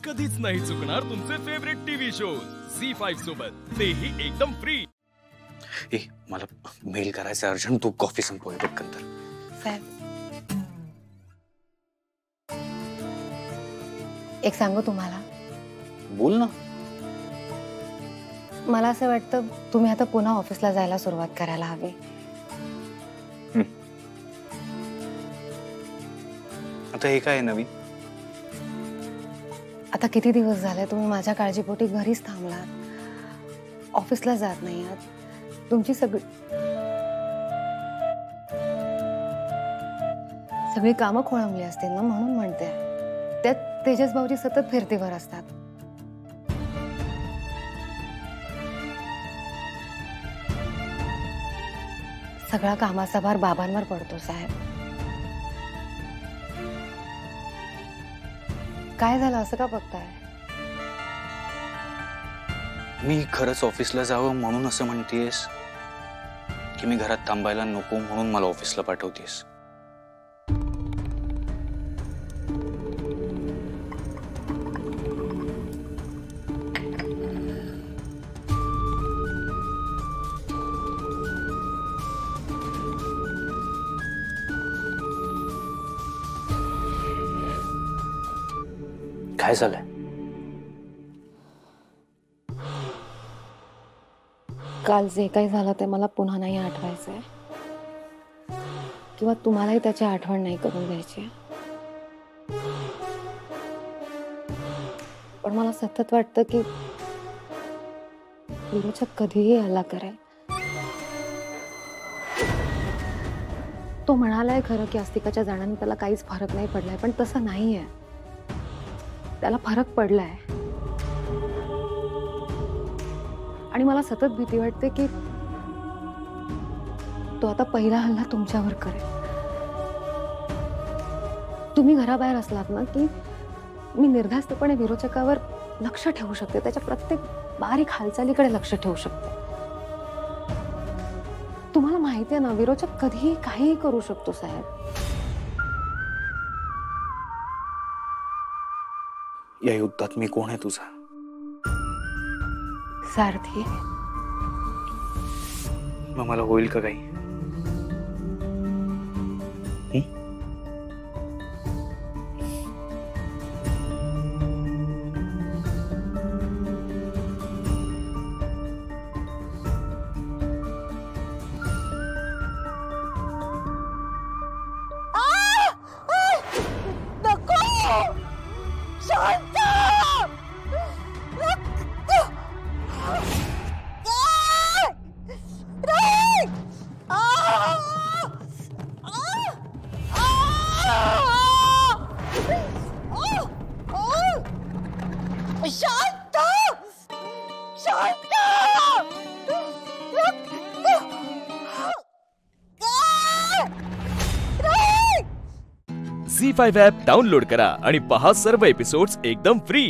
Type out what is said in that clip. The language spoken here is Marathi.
कधीच नाही चुकणार तुमचे फेवरेट टीव्ही शोज झी5 सोबत, तेही एकदम फ्री। ए मला मेल करायचं अर्जंट, तू कॉफी संपव पटकन तर। साहेब एक सांगू तुम्हाला? बोल ना। मला असं वाटतं तुम्ही आता पुन्हा ऑफिसला जायला सुरुवात करायला हवी। आता हे काय नवीन? आता किती दिवस झाले तुम्ही माझ्या काळजीपोटी घरीच थांबलात, ऑफिसला जात नाही आहात। तुमची सगळी कामं खोळंबली असतील ना, म्हणून म्हणते। त्यात तेजस भाऊजी सतत फिरतीवर असतात। सगळा कामाचा भार बाबांवर पडतो साहेब। काय झालं असं का बघताय? मी खरंच ऑफिसला जावं म्हणून असं म्हणतेस की मी घरात थांबायला नको म्हणून मला ऑफिसला पाठवतेस? काय झालंय? काल जे काही झालं ते मला पुन्हा नाही आठवायचंय, किंवा तुम्हालाही त्याची आठवण नाही करून द्यायची। पण मला सतत वाटतं की विरोचक कधीही हल्ला करेल। तो म्हणालाय खरं की अस्तिकाच्या जाण्याने त्याला काहीच फरक नाही पडलाय, पण तसं नाहीये। त्याला फरक पडलाय आणि मला सतत भीती वाटते की तो आता पहिला हल्ला तुमच्यावर करेल। तुम्ही घराबाहेर असलात ना की मी निर्धास्तपणे विरोचकावर लक्ष ठेवू शकते, त्याच्या प्रत्येक बारीक हालचालीकडे लक्ष ठेवू शकते। तुम्हाला माहिती आहे ना, विरोचक कधीही काहीही करू शकतो साहेब। या युद्धात मी कोण आहे तुझा? सारथी। मग मला होईल का काही? झी5 ॲप डाउनलोड करा आणि पहा सर्व एपिसोड्स एकदम फ्री।